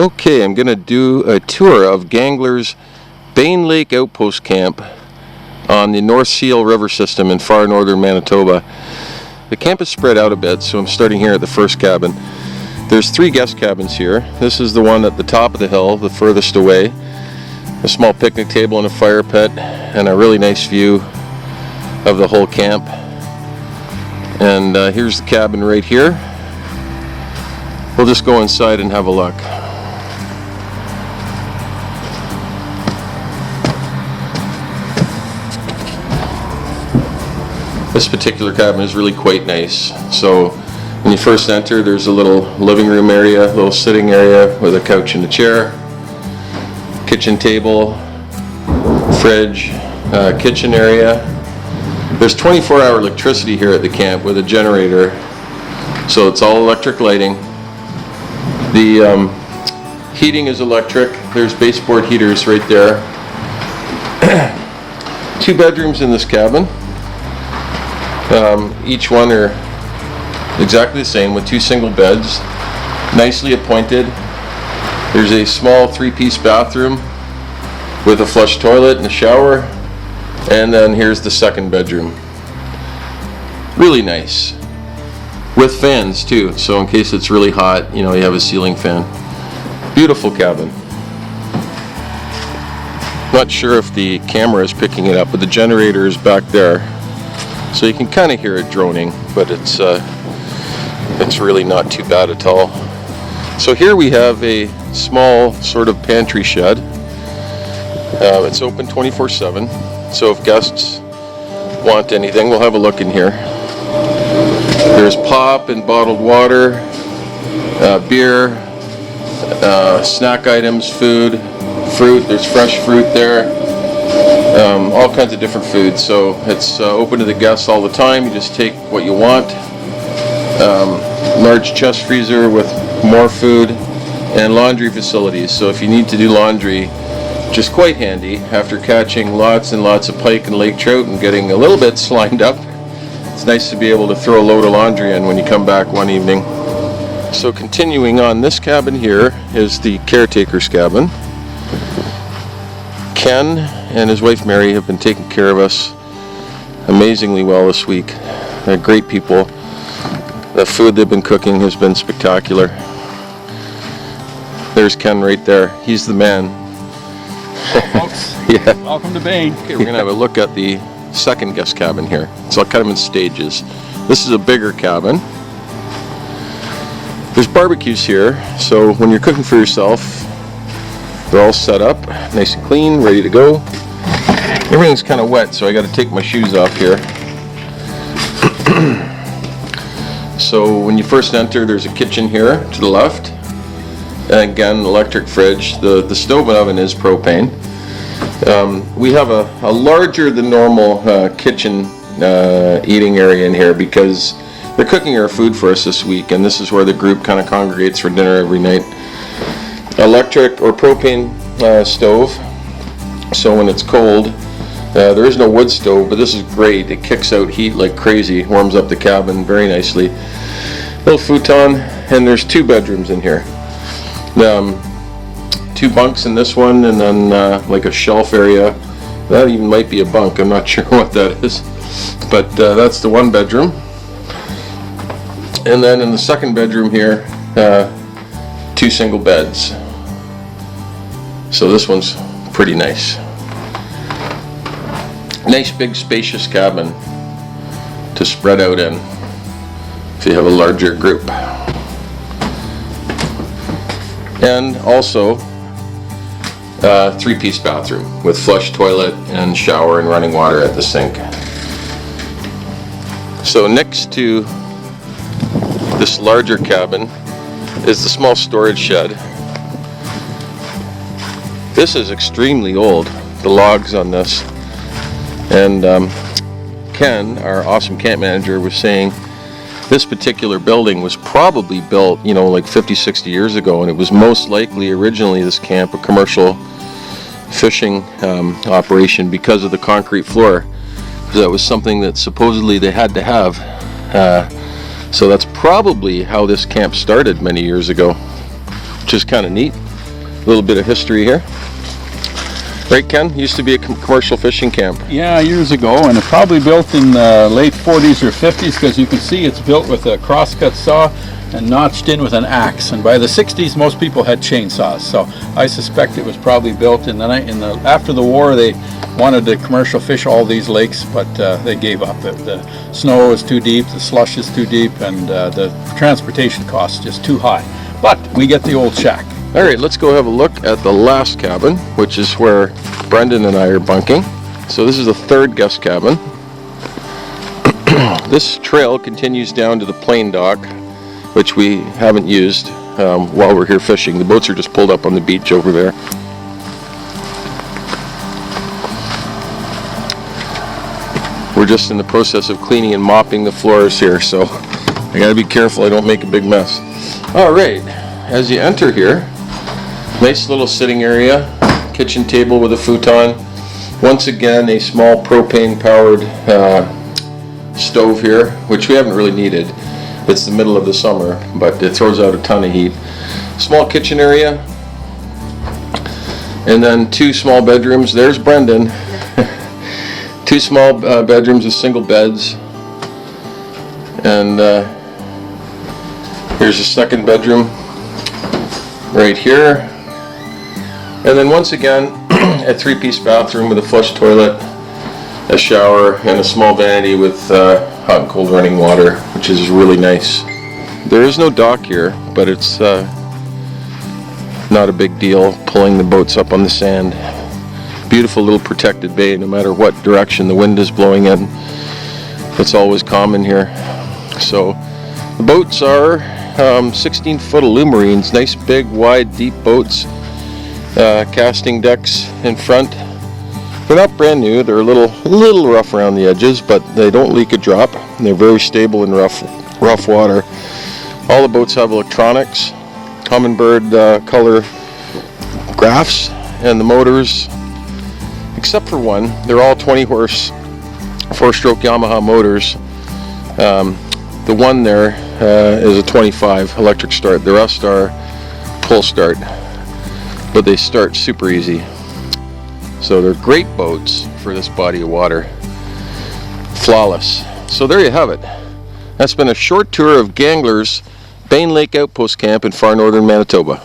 Okay, I'm going to do a tour of Gangler's Bain Lake Outpost Camp on the North Seal River system in far northern Manitoba. The camp is spread out a bit, so I'm starting here at the first cabin. There's 3 guest cabins here. This is the one at the top of the hill, the furthest away. A small picnic table and a fire pit, and a really nice view of the whole camp. And here's the cabin right here. We'll just go inside and have a look. This particular cabin is really quite nice. So when you first enter, there's a little living room area, a little sitting area with a couch and a chair, kitchen table, fridge, kitchen area. There's 24-hour electricity here at the camp with a generator, so it's all electric lighting. The heating is electric. There's baseboard heaters right there. 2 bedrooms in this cabin. Each one are exactly the same with 2 single beds, nicely appointed. There's a small 3-piece bathroom with a flush toilet and a shower, and then here's the second bedroom. Really nice, with fans too, so in case it's really hot, you know, you have a ceiling fan. Beautiful cabin. Not sure if the camera is picking it up, but the generator is back there. So you can kind of hear it droning, but it's really not too bad at all. So here we have a small sort of pantry shed. It's open 24/7, so if guests want anything, we'll have a look in here. There's pop and bottled water, beer, snack items, food, fruit. There's fresh fruit there. All kinds of different foods, so it's open to the guests all the time. You just take what you want. Large chest freezer with more food, and laundry facilities, so if you need to do laundry, just quite handy after catching lots and lots of pike and lake trout and getting a little bit slimed up. It's nice to be able to throw a load of laundry in when you come back one evening. So continuing on, this cabin here is the Caretaker Skavlan. Ken and his wife Mary have been taking care of us amazingly well this week. They're great people. The food they've been cooking has been spectacular. There's Ken right there. He's the man. Hello, folks. Yeah. Welcome to Bain. Okay, we're going to have a look at the second guest cabin here. It's all kind of in stages. This is a bigger cabin. There's barbecues here, so when you're cooking for yourself, they're all set up, nice and clean, ready to go. Everything's kind of wet, so I got to take my shoes off here. So when you first enter, there's a kitchen here to the left. And again, electric fridge. The stove and oven is propane. We have a larger than normal kitchen eating area in here because they're cooking our food for us this week, and this is where the group kind of congregates for dinner every night. Electric or propane stove, so when it's cold, there is no wood stove, but this is great. It kicks out heat like crazy, warms up the cabin very nicely. Little futon, and there's 2 bedrooms in here. 2 bunks in this one, and then like a shelf area. That even might be a bunk, I'm not sure what that is, but that's the 1 bedroom. And then in the second bedroom here, 2 single beds. So this one's pretty nice. Nice big spacious cabin to spread out in if you have a larger group. And also 3-piece bathroom with flush toilet and shower and running water at the sink. So next to this larger cabin is the small storage shed. This is extremely old, the logs on this. And Ken, our awesome camp manager, was saying this particular building was probably built, you know, like 50, 60 years ago, and it was most likely originally, this camp, a commercial fishing operation because of the concrete floor. That was something that supposedly they had to have. So that's probably how this camp started many years ago, which is kind of neat. A little bit of history here. Right, Ken? Used to be a commercial fishing camp. Yeah, years ago, and it probably built in the late 40s or 50s, because you can see it's built with a crosscut saw and notched in with an axe. And by the 60s, most people had chainsaws. So I suspect it was probably built after the war. They wanted to commercial fish all these lakes, but they gave up. The snow is too deep, the slush is too deep, and the transportation costs just too high. But we get the old shack. All right, let's go have a look at the last cabin, which is where Brendan and I are bunking. So this is the third guest cabin. This trail continues down to the plain dock, which we haven't used while we're here fishing. The boats are just pulled up on the beach over there. We're just in the process of cleaning and mopping the floors here, so I gotta be careful I don't make a big mess. All right, as you enter here, nice little sitting area, kitchen table with a futon. Once again, a small propane-powered stove here, which we haven't really needed. It's the middle of the summer, but it throws out a ton of heat. Small kitchen area, and then two small bedrooms. There's Brendan. Two small bedrooms with single beds, and here's a second bedroom right here. And then once again, a three-piece bathroom with a flush toilet, a shower, and a small vanity with hot and cold running water, which is really nice. There is no dock here, but it's not a big deal pulling the boats up on the sand. Beautiful little protected bay, no matter what direction the wind is blowing in. It's always common here. So the boats are 16-foot Alumarines, nice big wide deep boats. Casting decks in front. They're not brand new, they're a little rough around the edges, but they don't leak a drop. They're very stable in rough water. All the boats have electronics, Humminbird color graphs, and the motors, except for one, they're all 20 horse 4-stroke Yamaha motors. The one there is a 25 electric start. The rest are pull start, but they start super easy. So they're great boats for this body of water. Flawless. So there you have it. That's been a short tour of Gangler's Bain Lake Outpost Camp in far northern Manitoba.